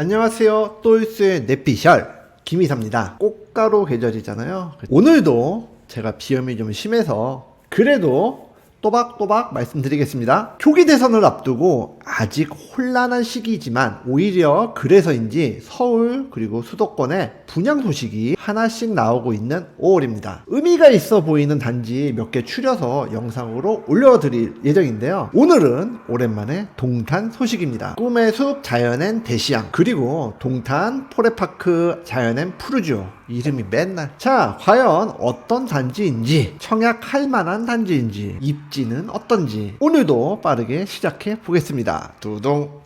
안녕하세요. 또일스의 내피셜 김이사입니다. 꽃가루 계절이잖아요. 오늘도 제가 비염이 좀 심해서 그래도 또박또박 말씀드리겠습니다. 초기 대선을 앞두고 아직 혼란한 시기이지만 오히려 그래서인지 서울 그리고 수도권에 분양 소식이 하나씩 나오고 있는 5월입니다. 의미가 있어 보이는 단지 몇 개 추려서 영상으로 올려드릴 예정인데요. 오늘은 오랜만에 동탄 소식입니다. 꿈의 숲 자연엔 대시양, 그리고 동탄 포레파크 자연엔 푸르지오. 이름이 맨날. 자, 과연 어떤 단지인지, 청약할 만한 단지인지, 입지는 어떤지 오늘도 빠르게 시작해 보겠습니다. 두둥.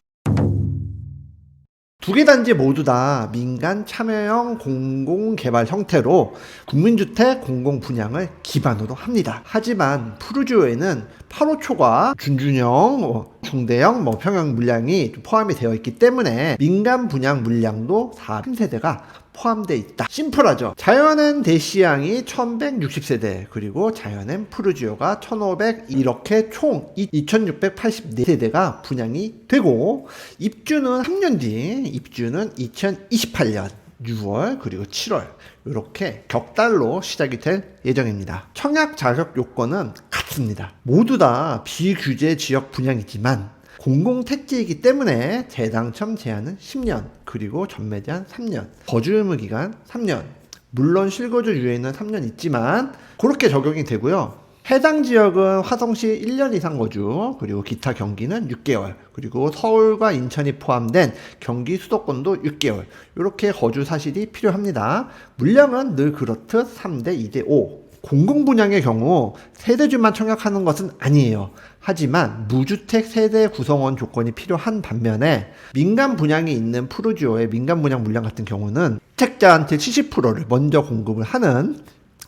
두 개 단지 모두 다 민간 참여형 공공개발 형태로 국민주택 공공분양을 기반으로 합니다. 하지만 푸르지오에는 8호초과 준준형, 중대형, 평형 물량이 포함이 되어 있기 때문에 민간 분양 물량도 4세대가 포함되어 있다. 심플하죠. 자연엔 대시양이 1160세대, 그리고 자연엔 푸르지오가 1500, 이렇게 총 2684세대가 분양이 되고, 입주는 3년 뒤, 입주는 2028년 6월 그리고 7월 이렇게 격달로 시작이 될 예정입니다. 청약 자격 요건은 같습니다. 모두 다 비규제 지역 분양이지만 공공택지이기 때문에 재당첨 제한은 10년, 그리고 전매 제한 3년, 거주 의무 기간 3년, 물론 실거주 유예는 3년 있지만 그렇게 적용이 되고요. 해당 지역은 화성시 1년 이상 거주, 그리고 기타 경기는 6개월, 그리고 서울과 인천이 포함된 경기 수도권도 6개월, 이렇게 거주 사실이 필요합니다. 물량은 늘 그렇듯 3대 2대 5. 공공분양의 경우 세대주만 청약하는 것은 아니에요. 하지만 무주택 세대 구성원 조건이 필요한 반면에 민간 분양이 있는 푸르지오의 민간 분양 물량 같은 경우는 택자한테 70%를 먼저 공급을 하는,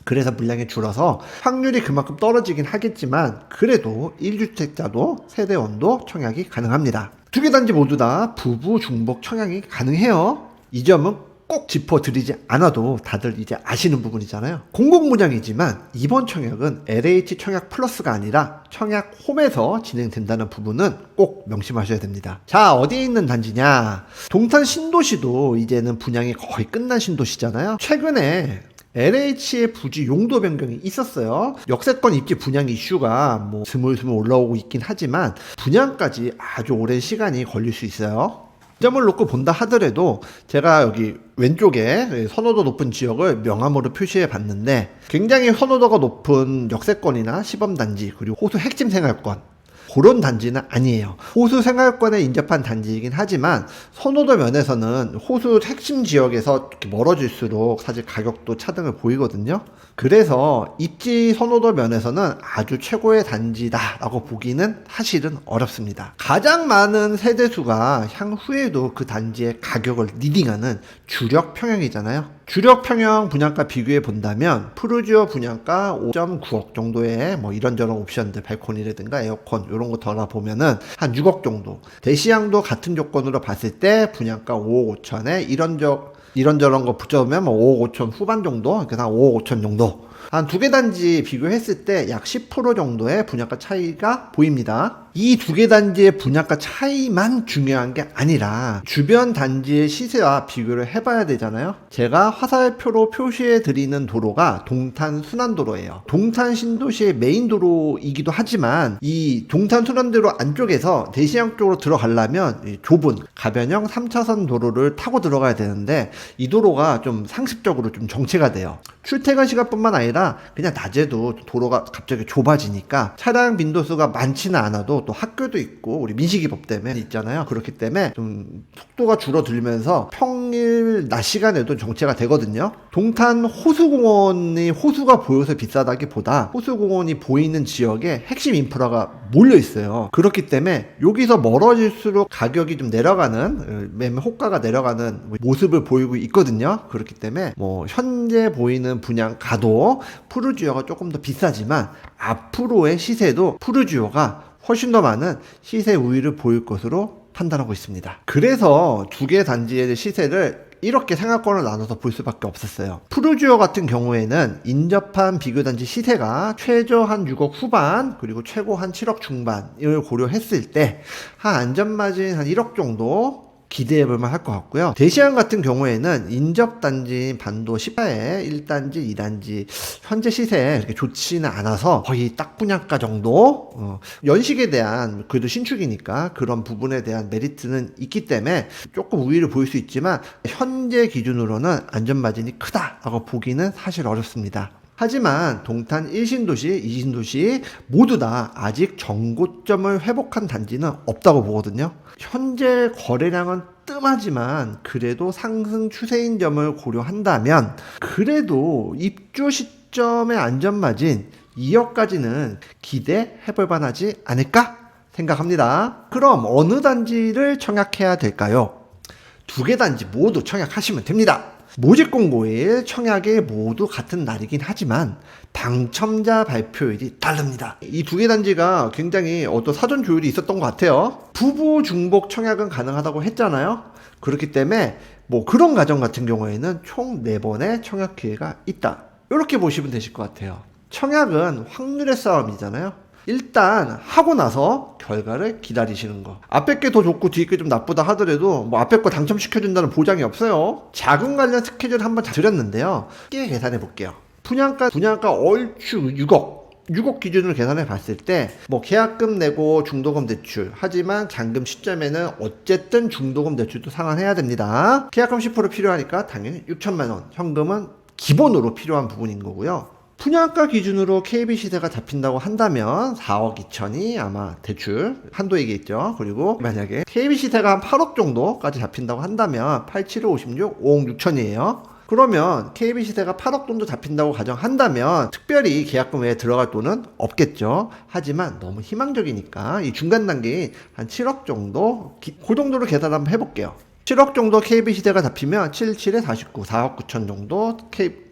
그래서 물량이 줄어서 확률이 그만큼 떨어지긴 하겠지만 그래도 1주택자도 세대원도 청약이 가능합니다. 두 개 단지 모두 다 부부 중복 청약이 가능해요. 이 점은 꼭 짚어드리지 않아도 다들 이제 아시는 부분이잖아요. 공공분양이지만 이번 청약은 LH 청약 플러스가 아니라 청약 홈에서 진행된다는 부분은 꼭 명심하셔야 됩니다. 자, 어디에 있는 단지냐? 동탄 신도시도 이제는 분양이 거의 끝난 신도시잖아요. 최근에 LH의 부지 용도 변경이 있었어요. 역세권 입지 분양 이슈가 스물스물 올라오고 있긴 하지만 분양까지 아주 오랜 시간이 걸릴 수 있어요. 이 점을 놓고 본다 하더라도 제가 여기 왼쪽에 선호도 높은 지역을 명함으로 표시해 봤는데 굉장히 선호도가 높은 역세권이나 시범단지, 그리고 호수 핵심 생활권, 그런 단지는 아니에요. 호수 생활권에 인접한 단지이긴 하지만 선호도 면에서는 호수 핵심 지역에서 멀어질수록 사실 가격도 차등을 보이거든요. 그래서 입지 선호도 면에서는 아주 최고의 단지다라고 보기는 사실은 어렵습니다. 가장 많은 세대수가 향후에도 그 단지의 가격을 리딩하는 주력 평형이잖아요. 주력 평형 분양가 비교해 본다면 푸르지오 분양가 5.9억 정도의 이런저런 옵션들, 발코니라든가 에어컨 이런 거 덜어 보면은 한 6억 정도. 대시양도 같은 조건으로 봤을 때 분양가 5억 5천에 이런저런 거 붙여보면 5억 5천 후반 정도, 그러니까 한 5억 5천 정도. 한 두 개 단지 비교했을 때 약 10% 정도의 분양가 차이가 보입니다. 이 두 개 단지의 분양가 차이만 중요한 게 아니라 주변 단지의 시세와 비교를 해봐야 되잖아요. 제가 화살표로 표시해 드리는 도로가 동탄 순환도로예요. 동탄 신도시의 메인 도로이기도 하지만 이 동탄 순환도로 안쪽에서 대시양 쪽으로 들어가려면 좁은 가변형 3차선 도로를 타고 들어가야 되는데 이 도로가 좀 상습적으로 좀 정체가 돼요. 출퇴근 시간뿐만 아니라 그냥 낮에도 도로가 갑자기 좁아지니까 차량 빈도수가 많지는 않아도 또 학교도 있고 우리 민식이법 때문에 있잖아요. 그렇기 때문에 좀 속도가 줄어들면서 평일 낮 시간에도 정체가 되거든요. 동탄 호수공원이 호수가 보여서 비싸다기보다 호수공원이 보이는 지역에 핵심 인프라가 몰려 있어요. 그렇기 때문에 여기서 멀어질수록 가격이 좀 내려가는, 매매 호가가 내려가는 모습을 보이고 있거든요. 그렇기 때문에 현재 보이는 분양가도 푸르지오가 조금 더 비싸지만 앞으로의 시세도 푸르지오가 훨씬 더 많은 시세 우위를 보일 것으로 판단하고 있습니다. 그래서 두 개 단지의 시세를 이렇게 생활권을 나눠서 볼 수밖에 없었어요. 푸르지오 같은 경우에는 인접한 비교단지 시세가 최저 한 6억 후반 그리고 최고 한 7억 중반을 고려했을 때 한 안전마진 한 1억 정도 기대해 볼만 할 것 같고요. 대시양 같은 경우에는 인접단지인 반도 14에 1단지, 2단지 현재 시세에 그렇게 좋지는 않아서 거의 딱 분양가 정도. 연식에 대한 그래도 신축이니까 그런 부분에 대한 메리트는 있기 때문에 조금 우위를 보일 수 있지만 현재 기준으로는 안전마진이 크다라고 보기는 사실 어렵습니다. 하지만 동탄 1신도시, 2신도시 모두 다 아직 정고점을 회복한 단지는 없다고 보거든요. 현재 거래량은 뜸하지만 그래도 상승 추세인 점을 고려한다면 그래도 입주 시점의 안전마진 2억까지는 기대해볼 만하지 않을까 생각합니다. 그럼 어느 단지를 청약해야 될까요? 2개 단지 모두 청약하시면 됩니다. 모집 공고일, 청약일 모두 같은 날이긴 하지만 당첨자 발표일이 다릅니다. 이 2개 단지가 굉장히 어떤 사전 조율이 있었던 것 같아요. 부부 중복 청약은 가능하다고 했잖아요. 그렇기 때문에 뭐 그런 가정 같은 경우에는 총 4번의 청약 기회가 있다. 이렇게 보시면 되실 것 같아요. 청약은 확률의 싸움이잖아요. 일단 하고 나서 결과를 기다리시는 거. 앞에 게 더 좋고 뒤에 게 좀 나쁘다 하더라도 뭐 앞에 거 당첨시켜준다는 보장이 없어요. 자금 관련 스케줄 한번 드렸는데요. 쉽게 계산해 볼게요. 분양가 얼추 6억 기준으로 계산해 봤을 때 뭐 계약금 내고 중도금 대출, 하지만 잔금 시점에는 어쨌든 중도금 대출도 상환해야 됩니다. 계약금 10% 필요하니까 당연히 6천만 원, 현금은 기본으로 필요한 부분인 거고요. 분양가 기준으로 KB시세가 잡힌다고 한다면 4억 2천이 아마 대출 한도 얘기했죠. 그리고 만약에 KB시세가 한 8억 정도까지 잡힌다고 한다면 8, 7, 56, 5억 6천이에요. 그러면 KB시세가 8억 정도 잡힌다고 가정한다면 특별히 계약금 외에 들어갈 돈은 없겠죠. 하지만 너무 희망적이니까 이 중간 단계인 한 7억 정도, 그 정도로 계산 한번 해볼게요. 7억 정도 KB시세가 잡히면 7, 7에 49, 4억 9천 정도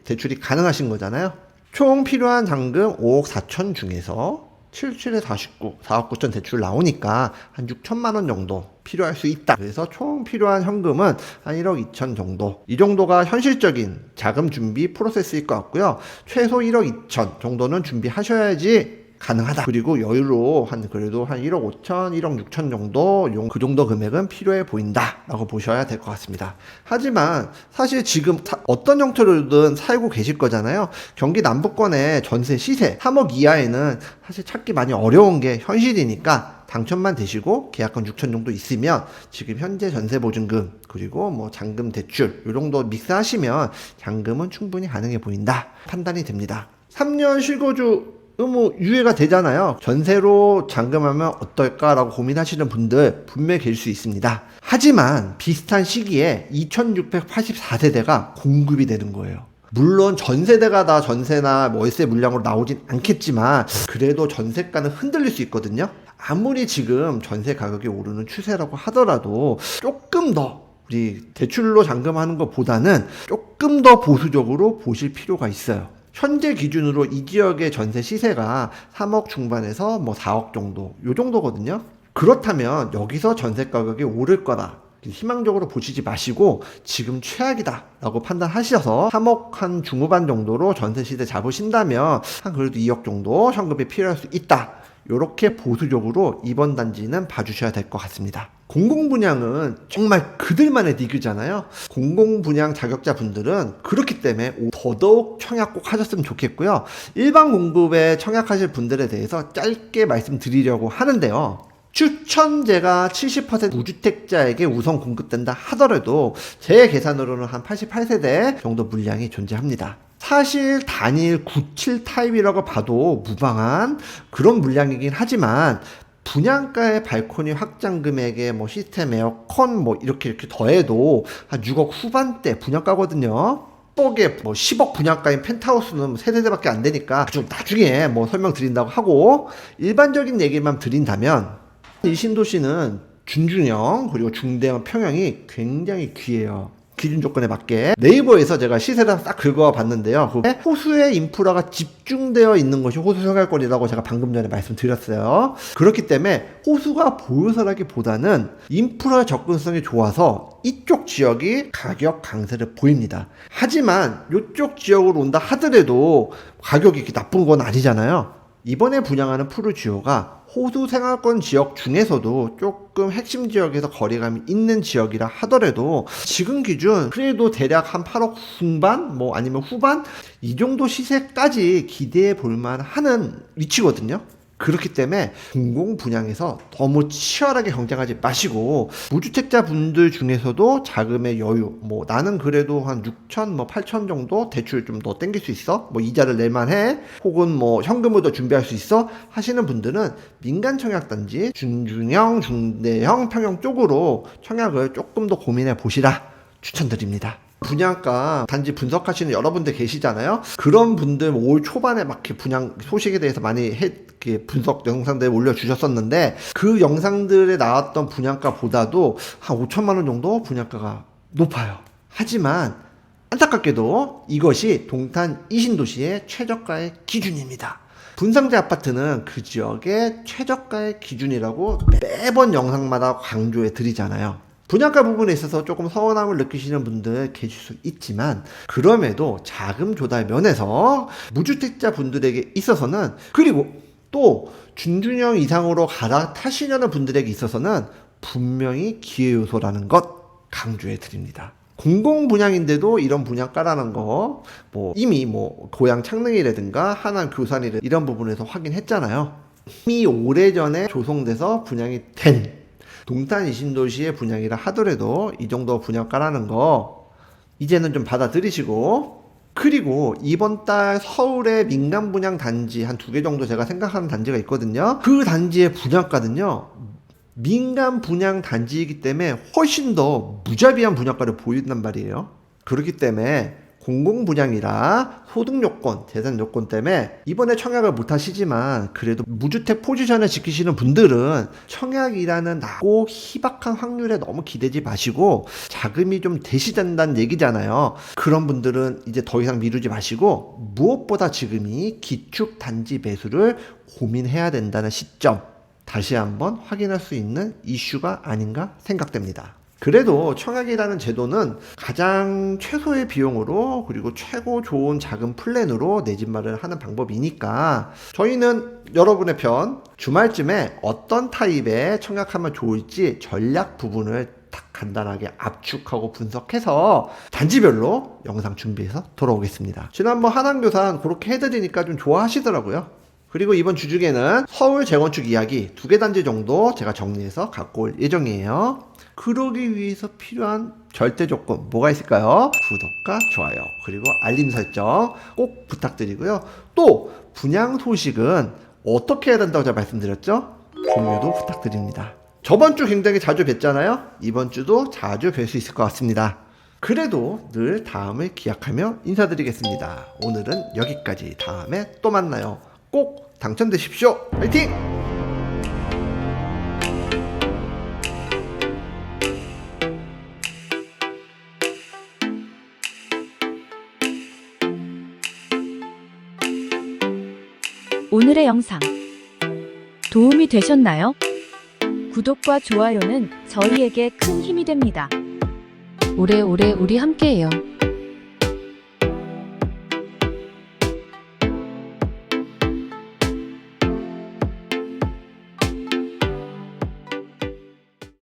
대출이 가능하신 거잖아요. 총 필요한 잔금 5억 4천 중에서 7, 7에 49, 4억 9천 대출 나오니까 한 6천만 원 정도 필요할 수 있다. 그래서 총 필요한 현금은 한 1억 2천 정도. 이 정도가 현실적인 자금 준비 프로세스일 것 같고요. 최소 1억 2천 정도는 준비하셔야지 가능하다. 그리고 여유로 그래도 한 1억 5천, 1억 6천 정도 그 정도 금액은 필요해 보인다 라고 보셔야 될 것 같습니다. 하지만 사실 지금 어떤 형태로든 살고 계실 거잖아요. 경기 남부권의 전세 시세 3억 이하에는 사실 찾기 많이 어려운 게 현실이니까 당첨만 되시고 계약금 6천 정도 있으면 지금 현재 전세 보증금 그리고 뭐 잔금 대출 이 정도 믹스하시면 잔금은 충분히 가능해 보인다 판단이 됩니다. 3년 실거주 의무 유예가 되잖아요. 전세로 잔금하면 어떨까라고 고민하시는 분들 분명히 계실 수 있습니다. 하지만 비슷한 시기에 2684세대가 공급이 되는 거예요. 물론 전 세대가 다 전세나 월세 물량으로 나오진 않겠지만 그래도 전세가는 흔들릴 수 있거든요. 아무리 지금 전세 가격이 오르는 추세라고 하더라도 조금 더 우리 대출로 잔금하는 것보다는 조금 더 보수적으로 보실 필요가 있어요. 현재 기준으로 이 지역의 전세 시세가 3억 중반에서 뭐 4억 정도, 요 정도거든요. 그렇다면 여기서 전세 가격이 오를 거다. 희망적으로 보시지 마시고 지금 최악이다 라고 판단하셔서 3억 한 중후반 정도로 전세 시세 잡으신다면 한 그래도 2억 정도 현금이 필요할 수 있다. 요렇게 보수적으로 이번 단지는 봐주셔야 될 것 같습니다. 공공분양은 정말 그들만의 리그잖아요. 공공분양 자격자분들은 그렇기 때문에 더더욱 청약 꼭 하셨으면 좋겠고요. 일반 공급에 청약하실 분들에 대해서 짧게 말씀드리려고 하는데요. 추천제가 70% 무주택자에게 우선 공급된다 하더라도 제 계산으로는 한 88세대 정도 물량이 존재합니다. 사실 단일 97 타입이라고 봐도 무방한 그런 물량이긴 하지만 분양가의 발코니 확장 금액에 뭐 시스템 에어컨 뭐 이렇게 더해도 한 6억 후반대 분양가거든요. 10억에 뭐 10억 분양가인 펜트하우스는 세대대밖에 안 되니까 나중에 뭐 설명드린다고 하고 일반적인 얘기만 드린다면 이 신도시는 준중형 그리고 중대형 평형이 굉장히 귀해요. 기준 조건에 맞게 네이버에서 제가 시세를 싹 긁어봤는데요. 호수의 인프라가 집중되어 있는 것이 호수 생활권이라고 제가 방금 전에 말씀드렸어요. 그렇기 때문에 호수가 보유서라기보다는 인프라 접근성이 좋아서 이쪽 지역이 가격 강세를 보입니다. 하지만 이쪽 지역으로 온다 하더라도 가격이 이렇게 나쁜 건 아니잖아요. 이번에 분양하는 푸르지오가 호수 생활권 지역 중에서도 조금 핵심 지역에서 거리감이 있는 지역이라 하더라도 지금 기준 그래도 대략 한 8억 중반 뭐 아니면 후반 이 정도 시세까지 기대해 볼 만하는 위치거든요. 그렇기 때문에 공공 분양에서 너무 치열하게 경쟁하지 마시고 무주택자 분들 중에서도 자금의 여유 뭐 나는 그래도 한 6천 뭐 8천 정도 대출 좀 더 땡길 수 있어 뭐 이자를 낼만해 혹은 뭐 현금을 더 준비할 수 있어 하시는 분들은 민간 청약단지 준중형 중대형 평형 쪽으로 청약을 조금 더 고민해 보시라 추천드립니다. 분양가 단지 분석하시는 여러분들 계시잖아요. 그런 분들 올 초반에 막 이렇게 분양 소식에 대해서 많이 이렇게 분석 영상들 올려주셨었는데 그 영상들에 나왔던 분양가보다도 한 5천만 원 정도 분양가가 높아요. 하지만 안타깝게도 이것이 동탄 이신도시의 최저가의 기준입니다. 분상제 아파트는 그 지역의 최저가의 기준이라고 매번 영상마다 강조해 드리잖아요. 분양가 부분에 있어서 조금 서운함을 느끼시는 분들 계실 수 있지만 그럼에도 자금 조달 면에서 무주택자 분들에게 있어서는 그리고 또 준준형 이상으로 갈아타시려는 분들에게 있어서는 분명히 기회 요소라는 것 강조해 드립니다. 공공 분양인데도 이런 분양가라는 거 뭐 이미 뭐 고양 창릉이라든가 하남 교산이라든가 이런 부분에서 확인했잖아요. 이미 오래전에 조성돼서 분양이 된 동탄 이신도시의 분양이라 하더라도 이 정도 분양가라는 거 이제는 좀 받아들이시고 그리고 이번 달 서울의 민간 분양 단지 한 2개 정도 제가 생각하는 단지가 있거든요. 그 단지의 분양가는요. 민간 분양 단지이기 때문에 훨씬 더 무자비한 분양가를 보인단 말이에요. 그렇기 때문에 공공 분양이라 소득 요건, 재산 요건 때문에 이번에 청약을 못 하시지만 그래도 무주택 포지션을 지키시는 분들은 청약이라는 낮고 희박한 확률에 너무 기대지 마시고 자금이 좀 대시된다는 얘기잖아요. 그런 분들은 이제 더 이상 미루지 마시고 무엇보다 지금이 기축 단지 매수를 고민해야 된다는 시점 다시 한번 확인할 수 있는 이슈가 아닌가 생각됩니다. 그래도 청약이라는 제도는 가장 최소의 비용으로 그리고 최고 좋은 자금 플랜으로 내 집 마련을 하는 방법이니까 저희는 여러분의 편 주말쯤에 어떤 타입의 청약하면 좋을지 전략 부분을 딱 간단하게 압축하고 분석해서 단지별로 영상 준비해서 돌아오겠습니다. 지난번 하남교산 그렇게 해드리니까 좀 좋아하시더라고요. 그리고 이번 주 중에는 서울 재건축 이야기 2개 단지 정도 제가 정리해서 갖고 올 예정이에요. 그러기 위해서 필요한 절대 조건 뭐가 있을까요? 구독과 좋아요 그리고 알림 설정 꼭 부탁드리고요. 또 분양 소식은 어떻게 해야 된다고 제가 말씀드렸죠? 공유도 부탁드립니다. 저번 주 굉장히 자주 뵀잖아요. 이번 주도 자주 뵐 수 있을 것 같습니다. 그래도 늘 다음을 기약하며 인사드리겠습니다. 오늘은 여기까지. 다음에 또 만나요. 꼭 당첨되십시오. 화이팅! 오늘의 영상 도움이 되셨나요? 구독과 좋아요는 저희에게 큰 힘이 됩니다. 오래오래 우리 함께해요.